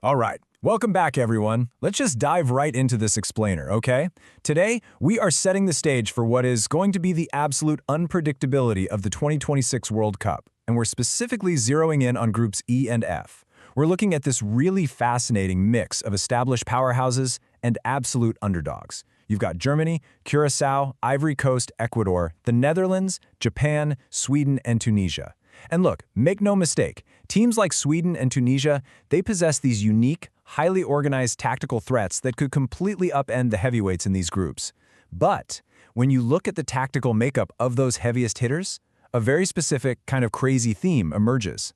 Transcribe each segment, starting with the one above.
All right, welcome back everyone. Let's just dive right into this explainer, okay? Today, we are setting the stage for what is going to be the absolute unpredictability of the 2026 World Cup, and we're specifically zeroing in on groups E and F. We're looking at this really fascinating mix of established powerhouses and absolute underdogs. You've got Germany, Curaçao, Ivory Coast, Ecuador, the Netherlands, Japan, Sweden, and Tunisia. And look, make no mistake, teams like Sweden and Tunisia, they possess these unique, highly organized tactical threats that could completely upend the heavyweights in these groups. But when you look at the tactical makeup of those heaviest hitters, a very specific, kind of crazy theme emerges.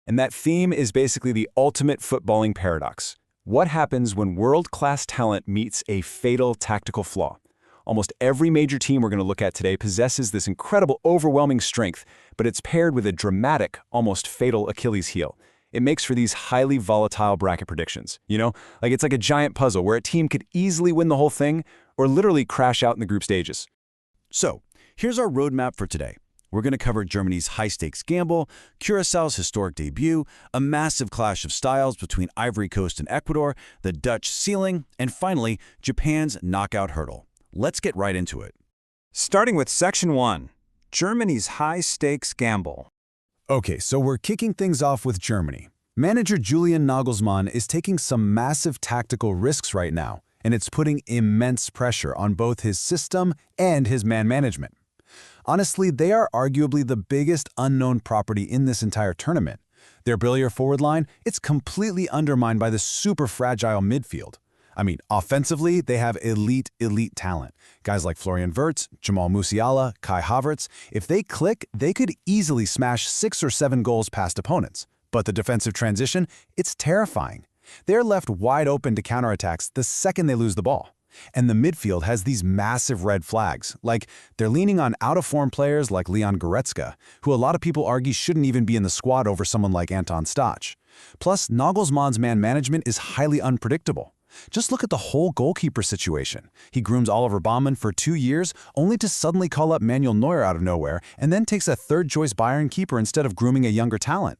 And that theme is basically the ultimate footballing paradox. What happens when world-class talent meets a fatal tactical flaw? Almost every major team we're going to look at today possesses this incredible, overwhelming strength, but it's paired with a dramatic, almost fatal Achilles heel. It makes for these highly volatile bracket predictions. It's like a giant puzzle where a team could easily win the whole thing or literally crash out in the group stages. So, here's our roadmap for today. We're going to cover Germany's high-stakes gamble, Curaçao's historic debut, a massive clash of styles between Ivory Coast and Ecuador, the Dutch ceiling, and finally, Japan's knockout hurdle. Let's get right into it. Starting with Section 1, Germany's high-stakes gamble. Okay, so we're kicking things off with Germany. Manager Julian Nagelsmann is taking some massive tactical risks right now, and it's putting immense pressure on both his system and his man management. Honestly, they are arguably the biggest unknown property in this entire tournament. Their brilliant forward line, it's completely undermined by the super fragile midfield. Offensively, they have elite talent. Guys like Florian Wirtz, Jamal Musiala, Kai Havertz, if they click, they could easily smash 6 or 7 goals past opponents. But the defensive transition, it's terrifying. They're left wide open to counterattacks the second they lose the ball. And the midfield has these massive red flags, like they're leaning on out-of-form players like Leon Goretzka, who a lot of people argue shouldn't even be in the squad over someone like Anton Stach. Plus, Nagelsmann's man management is highly unpredictable. Just look at the whole goalkeeper situation. He grooms Oliver Baumann for 2 years, only to suddenly call up Manuel Neuer out of nowhere, and then takes a third-choice Bayern keeper instead of grooming a younger talent.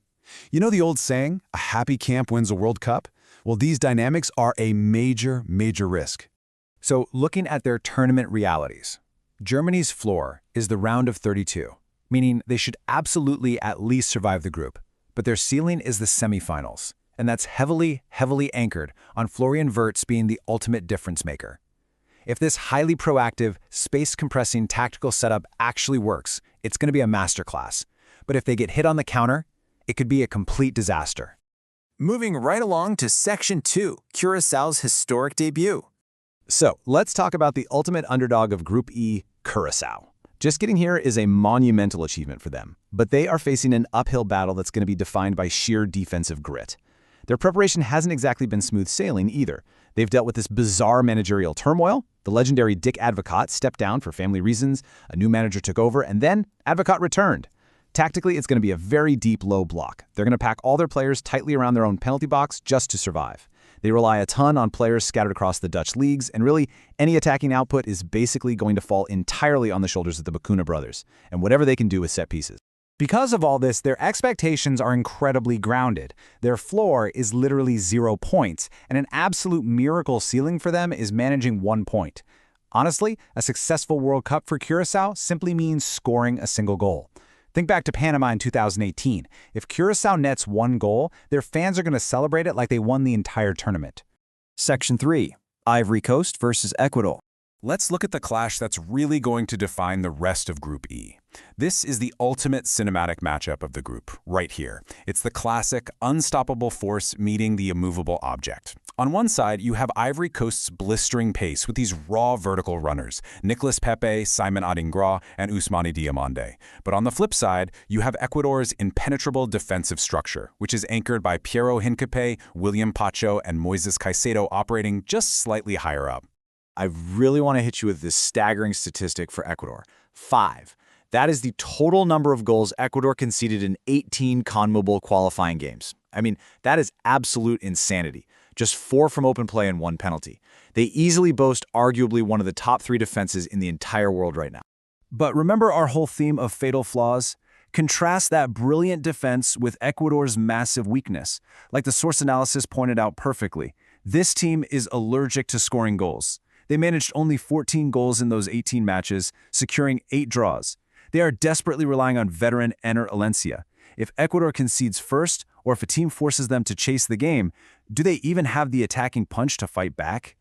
You know the old saying, a happy camp wins a World Cup? Well, these dynamics are a major risk. So, looking at their tournament realities, Germany's floor is the round of 32, meaning they should absolutely at least survive the group. But their ceiling is the semifinals, and that's heavily anchored on Florian Wirtz being the ultimate difference maker. If this highly proactive, space-compressing tactical setup actually works, it's going to be a masterclass. But if they get hit on the counter, it could be a complete disaster. Moving right along to Section 2, Curaçao's historic debut. So, let's talk about the ultimate underdog of Group E, Curaçao. Just getting here is a monumental achievement for them, but they are facing an uphill battle that's going to be defined by sheer defensive grit. Their preparation hasn't exactly been smooth sailing either. They've dealt with this bizarre managerial turmoil. The legendary Dick Advocaat stepped down for family reasons, a new manager took over, and then Advocaat returned. Tactically, it's going to be a very deep low block. They're going to pack all their players tightly around their own penalty box just to survive. They rely a ton on players scattered across the Dutch leagues, and really, any attacking output is basically going to fall entirely on the shoulders of the Bakuna brothers, and whatever they can do with set pieces. Because of all this, their expectations are incredibly grounded. Their floor is literally 0 points, and an absolute miracle ceiling for them is managing 1 point. Honestly, a successful World Cup for Curaçao simply means scoring a single goal. Think back to Panama in 2018. If Curaçao nets 1 goal, their fans are going to celebrate it like they won the entire tournament. Section 3, Ivory Coast versus Ecuador. Let's look at the clash that's really going to define the rest of Group E. This is the ultimate cinematic matchup of the group, right here. It's the classic, unstoppable force meeting the immovable object. On one side, you have Ivory Coast's blistering pace with these raw vertical runners, Nicolas Pepe, Simon Adingra, and Ousmane Diomande. But on the flip side, you have Ecuador's impenetrable defensive structure, which is anchored by Piero Hincapié, William Pacho, and Moises Caicedo operating just slightly higher up. I really want to hit you with this staggering statistic for Ecuador. 5. That is the total number of goals Ecuador conceded in 18 CONMEBOL qualifying games. That is absolute insanity. Just 4 from open play and 1 penalty. They easily boast arguably one of the top 3 defenses in the entire world right now. But remember our whole theme of fatal flaws? Contrast that brilliant defense with Ecuador's massive weakness. Like the source analysis pointed out perfectly, this team is allergic to scoring goals. They managed only 14 goals in those 18 matches, securing 8 draws. They are desperately relying on veteran Ener Valencia. If Ecuador concedes first, or if a team forces them to chase the game, do they even have the attacking punch to fight back?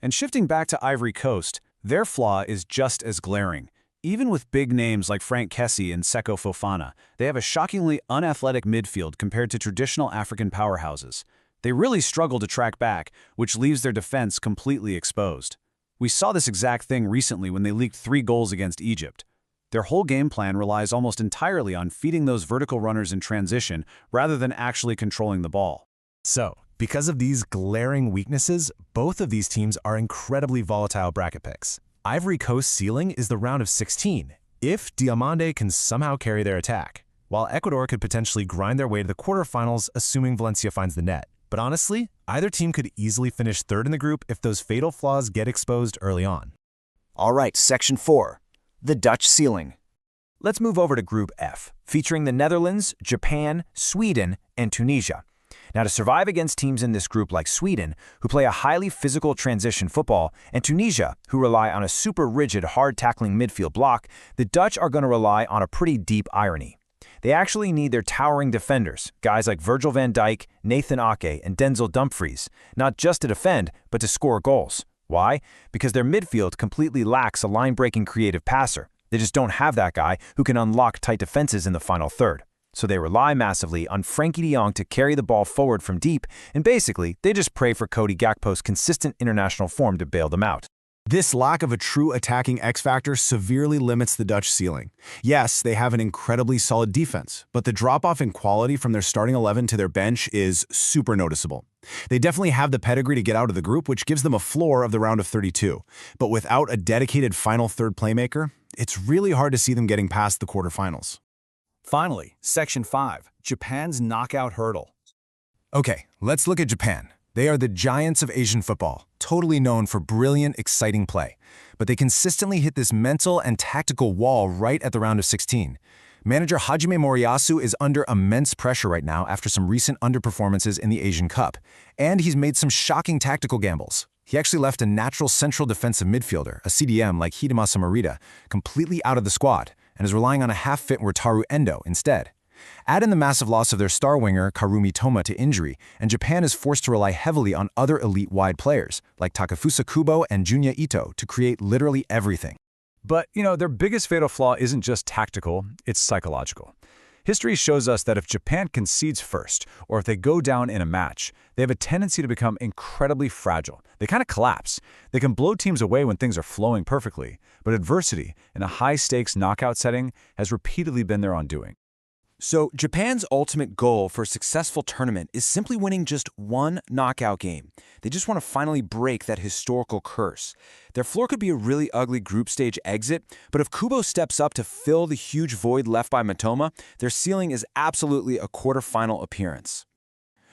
And shifting back to Ivory Coast, their flaw is just as glaring. Even with big names like Frank Kessie and Seko Fofana, they have a shockingly unathletic midfield compared to traditional African powerhouses. They really struggle to track back, which leaves their defense completely exposed. We saw this exact thing recently when they leaked 3 goals against Egypt. Their whole game plan relies almost entirely on feeding those vertical runners in transition rather than actually controlling the ball. So, because of these glaring weaknesses, both of these teams are incredibly volatile bracket picks. Ivory Coast's ceiling is the round of 16, if Diomande can somehow carry their attack, while Ecuador could potentially grind their way to the quarterfinals assuming Valencia finds the net. But honestly, either team could easily finish third in the group if those fatal flaws get exposed early on. All right, Section 4. The Dutch ceiling. Let's move over to Group F, featuring the Netherlands, Japan, Sweden, and Tunisia. Now, to survive against teams in this group like Sweden, who play a highly physical transition football, and Tunisia, who rely on a super rigid, hard-tackling midfield block, the Dutch are going to rely on a pretty deep irony. They actually need their towering defenders, guys like Virgil van Dijk, Nathan Ake, and Denzel Dumfries, not just to defend, but to score goals. Why? Because their midfield completely lacks a line-breaking creative passer. They just don't have that guy who can unlock tight defenses in the final third. So they rely massively on Frankie de Jong to carry the ball forward from deep, and basically, they just pray for Cody Gakpo's consistent international form to bail them out. This lack of a true attacking X-factor severely limits the Dutch ceiling. Yes, they have an incredibly solid defense, but the drop-off in quality from their starting 11 to their bench is super noticeable. They definitely have the pedigree to get out of the group, which gives them a floor of the round of 32. But without a dedicated final third playmaker, it's really hard to see them getting past the quarterfinals. Finally, Section 5, Japan's knockout hurdle. Okay, let's look at Japan. They are the giants of Asian football, totally known for brilliant, exciting play. But they consistently hit this mental and tactical wall right at the round of 16. Manager Hajime Moriyasu is under immense pressure right now after some recent underperformances in the Asian Cup. And he's made some shocking tactical gambles. He actually left a natural central defensive midfielder, a CDM like Hidemasa Morita, completely out of the squad, and is relying on a half-fit Wataru Endo instead. Add in the massive loss of their star winger Karumi Toma to injury, and Japan is forced to rely heavily on other elite wide players, like Takefusa Kubo and Junya Ito, to create literally everything. But, their biggest fatal flaw isn't just tactical, it's psychological. History shows us that if Japan concedes first, or if they go down in a match, they have a tendency to become incredibly fragile. They kind of collapse. They can blow teams away when things are flowing perfectly, but adversity in a high-stakes knockout setting has repeatedly been their undoing. So Japan's ultimate goal for a successful tournament is simply winning just one knockout game. They just want to finally break that historical curse. Their floor could be a really ugly group stage exit, but if Kubo steps up to fill the huge void left by Matoma, their ceiling is absolutely a quarterfinal appearance.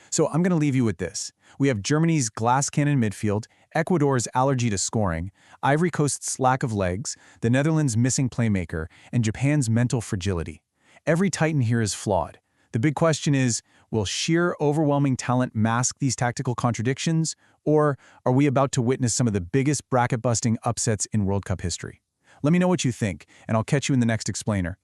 So I'm going to leave you with this. We have Germany's glass cannon midfield, Ecuador's allergy to scoring, Ivory Coast's lack of legs, the Netherlands' missing playmaker, and Japan's mental fragility. Every Titan here is flawed. The big question is, will sheer overwhelming talent mask these tactical contradictions, or are we about to witness some of the biggest bracket-busting upsets in World Cup history? Let me know what you think, and I'll catch you in the next explainer.